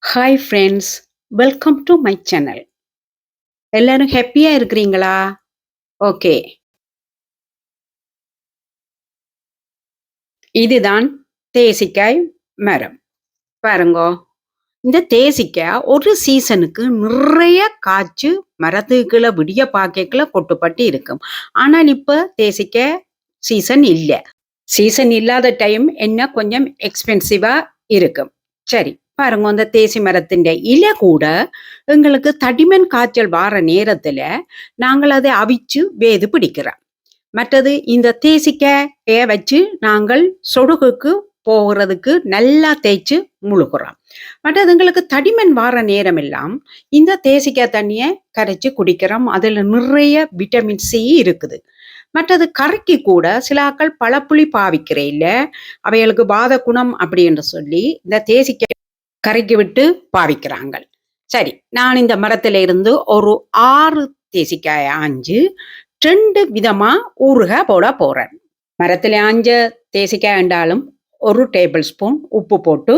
Hi friends, welcome to my channel. எல்லாரும் ஹாப்பியா இருக்கிறீங்களா? ஓகே. இதுதான் தேசிக்காய் மரம். பாருங்கோ. இந்த தேசிக்காய் ஒரு சீசனுக்கு நிறைய காய்ச்சு மரத்துக்குள்ள விடிய பாக்கைக்குள்ள கொட்டுப்பட்டு இருக்கும். ஆனால் இப்ப தேசிக்காய் சீசன் இல்ல. சீசன் இல்லாத டைம் என்ன கொஞ்சம் எக்ஸ்பென்சிவா இருக்கும். சரி, பாருங்க அந்த தேசி மரத்தின் இலை கூட எங்களுக்கு தடிமன் காய்ச்சல் வார நேரத்துல நாங்கள் அதை அவிச்சு வேது பிடிக்கிறோம். மற்றது இந்த தேசிக்காய வச்சு நாங்கள் சொடுகுக்கு போகிறதுக்கு நல்லா தேய்ச்சு முழுகிறோம். மற்றது எங்களுக்கு தடிமன் வார நேரம் எல்லாம் இந்த தேசிக்காய் தண்ணியை கரைச்சு குடிக்கிறோம். அதுல நிறைய விட்டமின் சி இருக்குது. மற்றது கறிக்கு கூட சில ஆக்கள் பழப்புளி பாவிக்கிறே இல்ல, அவைகளுக்கு வாத குணம் அப்படி என்று சொல்லி இந்த தேசிக்காய் கரைக்கு விட்டு பாவிக்கிறாங்க. சரி, நான் இந்த மரத்துல இருந்து ஒரு 6 தேசிக்காய ஆஞ்சு 2 விதமா ஊறுகாய் போட போறேன். மரத்துல ஆஞ்ச தேசிக்காய் என்றாலும் 1 டேபிள் ஸ்பூன் உப்பு போட்டு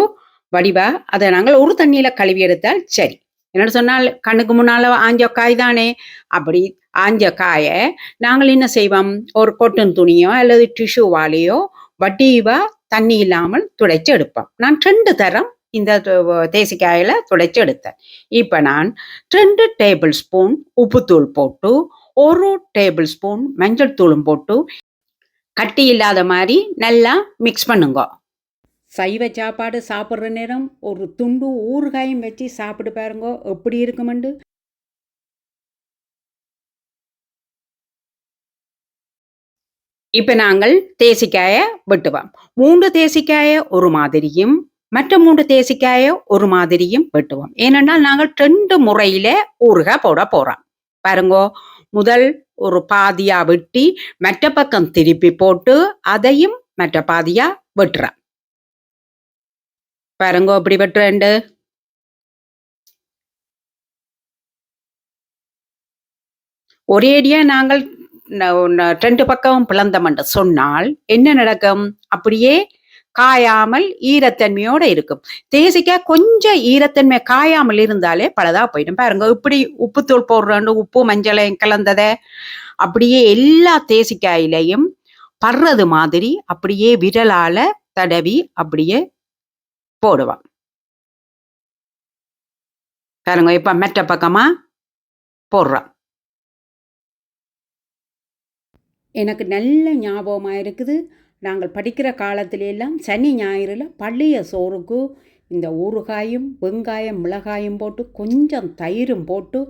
வடிவா அதை நாங்கள் ஒரு தண்ணியில கழுவி எடுத்தால் சரி. என்னன்னு சொன்னால் கண்ணுக்கு முன்னால ஆஞ்ச காய் தானே, அப்படி ஆஞ்ச காயை நாங்கள் என்ன செய்வோம், ஒரு கொட்டன் துணியோ அல்லது டிஷ்யூவாலேயோ வடிவா தண்ணி இல்லாமல் துடைச்சு எடுப்போம். நான் 2 தரம் இந்த தேசிக்காயில துடைச்சு எடுத்தேன். இப்ப நான் 2 டேபிள் ஸ்பூன் உப்புத்தூள் போட்டு 1 டேபிள் ஸ்பூன் மஞ்சள் தூளும் போட்டு கட்டி இல்லாத மாதிரி நல்லா மிக்ஸ் பண்ணுங்க. சைவ சாப்பாடு சாப்பிட்ற நேரம் ஒரு துண்டு ஊறுகாயும் வச்சு சாப்பிட்டு பாருங்க எப்படி இருக்குமெண்டு. இப்ப நாங்கள் தேசிக்காய வெட்டுவோம். 3 தேசிக்காய ஒரு மாதிரியும் மற்ற 3 தேசிக்காய ஒரு மாதிரியும் வெட்டுவோம். ஏனென்றால் நாங்கள் 2 முறையில ஊறுகாய் போட போறோம். பாருங்கோ, முதல் ஒரு பாதியா வெட்டி மற்ற பக்கம் திருப்பி போட்டு அதையும் மற்ற பாதியா வெட்டுறோம். பாருங்கோ இப்படி வெட்டுறேன். ஒரேடியா நாங்கள் 2 பக்கம் பிளந்தம் சொன்னால் என்ன நடக்கும், அப்படியே காயாமல் ஈரத்தன்மையோட இருக்கும். தேசிக்காய் கொஞ்சம் ஈரத்தன்மை காயாமல் இருந்தாலே பலதா போயிடும். பாருங்க இப்படி உப்புத்தூள் போடுறோம், உப்பு மஞ்சளையும் கலந்தத அப்படியே எல்லா தேசிக்காயிலையும் படுறது மாதிரி அப்படியே விரலால தடவி அப்படியே போடுவான். பாருங்க இப்ப மற்ற பக்கமா போடுறான். எனக்கு நல்ல ஞாபகமாக இருக்குது, நாங்கள் படிக்கிற காலத்திலெல்லாம் சனி ஞாயிறில் பள்ளிய சோறுக்கு இந்த ஊறுகாயும் வெங்காயம் மிளகாயும் போட்டு கொஞ்சம் தயிரும் போட்டு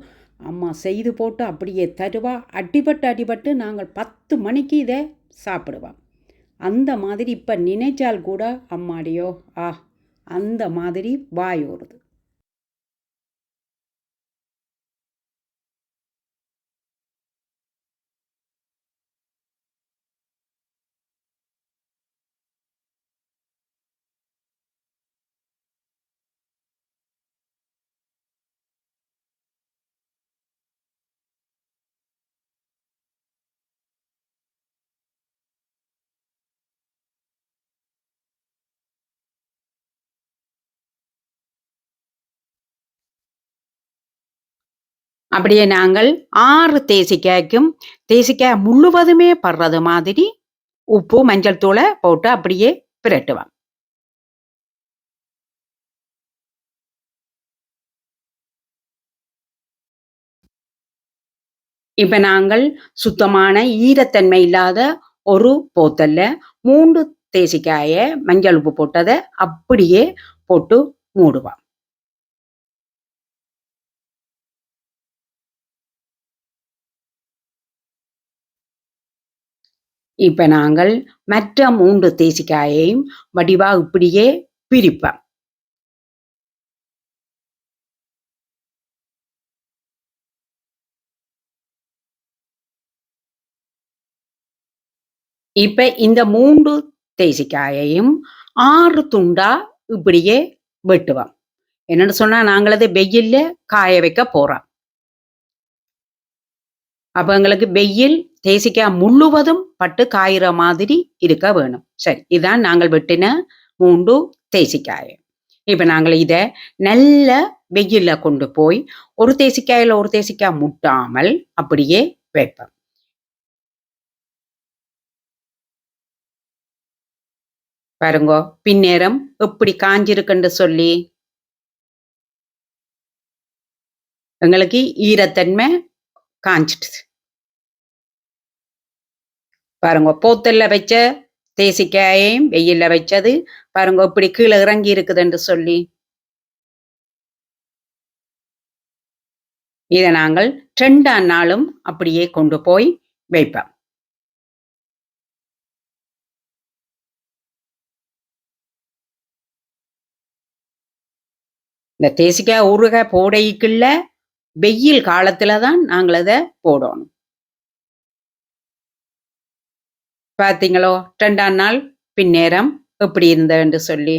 அம்மா செய்து போட்டு அப்படியே தருவா. அடிபட்டு நாங்கள் 10 மணிக்கு இதை சாப்பிடுவோம். அந்த மாதிரி இப்போ நினைச்சால் கூட அம்மாடியோ அந்த மாதிரி வாய் ஊறுது. அப்படியே நாங்கள் 6 தேசிக்காய்க்கும் தேசிக்காய் முழுவதுமே படுறது மாதிரி உப்பு மஞ்சள் தூளை போட்டு அப்படியே பிரட்டுவோம். இப்ப நாங்கள் சுத்தமான ஈரத்தன்மை இல்லாத ஒரு போத்தல்ல 3 தேசிக்காய மஞ்சள் உப்பு போட்டதை அப்படியே போட்டு மூடுவோம். இப்ப நாங்கள் மற்ற 3 தேசிக்காயையும் வடிவா இப்படியே பிரிப்போம். இப்ப இந்த 3 தேசிக்காயையும் 6 துண்டா இப்படியே வெட்டுவோம். என்னன்னு சொன்னா நாங்கள் அதை வெயில்ல காய வைக்க போறோம். அப்ப எங்களுக்கு வெயில் தேசிக்காய் முழுவதும் பட்டு காயிற மாதிரி இருக்க வேணும். சரி, இதான் நாங்கள் வெட்டின 3 தேசிக்காய். இப்ப நாங்கள் இத நல்ல வெயில்ல கொண்டு போய் ஒரு தேசிக்காயில ஒரு தேசிக்காய் முட்டாமல் அப்படியே வைப்போம். பாருங்கோ பின்னேரம் எப்படி காஞ்சிருக்குன்னு சொல்லி எங்களுக்கு ஈரத்தன்மை காஞ்சிட்டுது. பாருங்க போத்தல்ல வச்ச தேசிக்காயையும் வெயில்ல வச்சது பாருங்க இப்படி கீழே இறங்கி இருக்குதுன்னு சொல்லி இதை நாங்கள் 2ஆம் நாளும் அப்படியே கொண்டு போய் வைப்போம். இந்த தேசிக்காய் ஊறுகாய் போடைக்குள்ள வெயில் காலத்துல தான் நாங்கள் அதை போடணும். பார்த்தீங்களோ 2ஆம் நாள் பின்னேரம் எப்படி இருந்ததுன்னு சொல்லி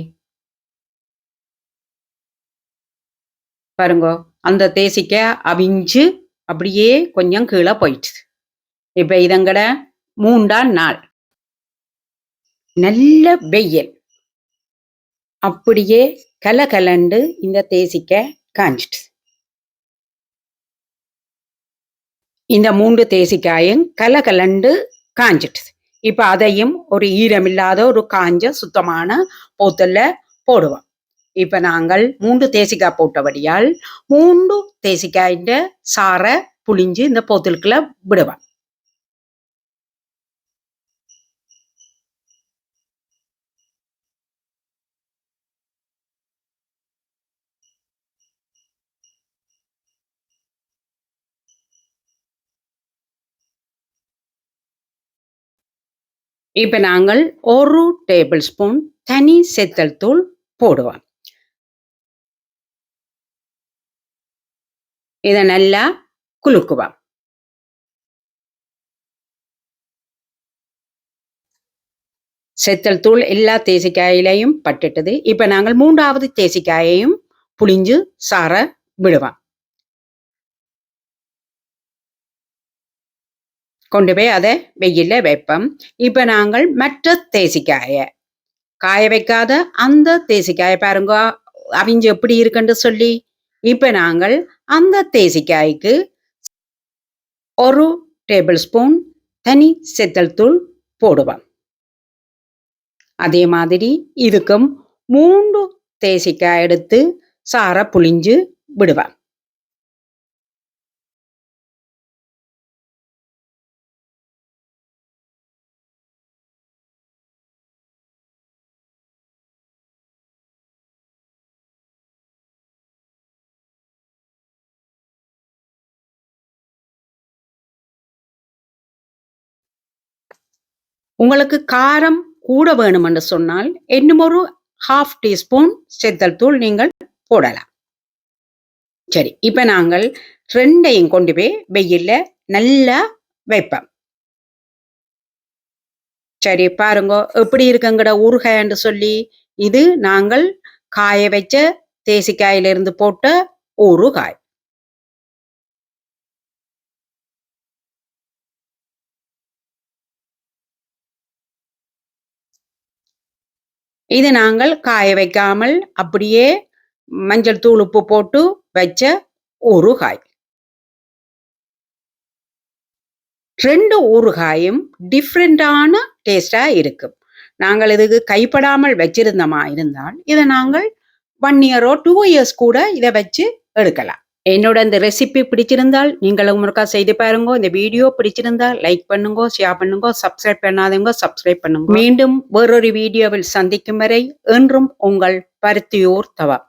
பாருங்கோ அந்த தேசிக்காய் அவிஞ்சு அப்படியே கொஞ்சம் கீழே போயிடுச்சு. இப்ப இதங்கட 3ஆம் நாள் நல்ல வெயில் அப்படியே கலகலண்டு இந்த தேசிக்காய் காஞ்சிட்டு இந்த 3 தேசிக்காயும் கலகலண்டு காஞ்சிட்டு இப்ப அதையும் ஒரு ஈரமில்லாத ஒரு காஞ்ச சுத்தமான போத்தல்ல போடுவோம். இப்ப நாங்கள் 3 தேசிக்காய் போட்டபடியால் 3 தேசிக்காயின் சாரை புளிஞ்சு இந்த போத்தலுக்குள்ள விடுவோம். இப்ப நாங்கள் 1 டேபிள் ஸ்பூன் தனி செத்தல் தூள் போடுவோம். இதை நல்லா குலுக்குவோம். செத்தல் தூள் எல்லா தேசிக்காயிலையும் பட்டுட்டது. இப்ப நாங்கள் 3ஆவது தேசிக்காயையும் புளிஞ்சு சார விடுவோம். கொண்டு போய் அதை வெயில்ல வைப்போம். இப்ப நாங்கள் மற்ற தேசிக்காய காய வைக்காத அந்த தேசிக்காயை பாருங்க அவிஞ்சு எப்படி இருக்குன்னு சொல்லி இப்ப நாங்கள் அந்த தேசிக்காய்க்கு 1 டேபிள் ஸ்பூன் தனி செத்தல் தூள் போடுவோம். அதே மாதிரி இதுக்கும் 3 தேசிக்காய் எடுத்து சாரை புளிஞ்சு விடுவோம். உங்களுக்கு காரம் கூட வேணும் என்று சொன்னால் இன்னும் ஒரு 1/2 டீஸ்பூன் செத்தல் தூள் நீங்கள் போடலாம். சரி இப்ப நாங்கள் 2ஐயும் கொண்டு போய் வெயில்ல நல்லா வைப்போம். சரி பாருங்க எப்படி இருக்குங்கட ஊறுகாய்ன்னு சொல்லி இது நாங்கள் காய வச்ச தேசிக்காயிலிருந்து போட்ட ஊறுகாய். இது நாங்கள் காய வைக்காமல் அப்படியே மஞ்சள் தூள் உப்பு போட்டு வச்ச ஊறுகாய். 2 ஊறுகாயும் டிஃப்ரெண்டான டேஸ்டா இருக்கும். நாங்கள் இதுக்கு கைப்படாமல் வச்சிருந்தோமா இருந்தால் இதை நாங்கள் 1 இயரோ 2 இயர்ஸ் கூட இதை வச்சு எடுக்கலாம். என்னோட இந்த ரெசிபி பிடிச்சிருந்தால் நீங்களும் ஒருக்கா செய்து பாருங்க. இந்த வீடியோ பிடிச்சிருந்தால் லைக் பண்ணுங்க, ஷேர் பண்ணுங்க, சப்ஸ்கிரைப் பண்ணாதவங்க சப்ஸ்கிரைப் பண்ணுங்க. மீண்டும் வேறொரு வீடியோவில் சந்திக்கும் வரை என்றும் உங்கள் பருத்தியூர் தவா.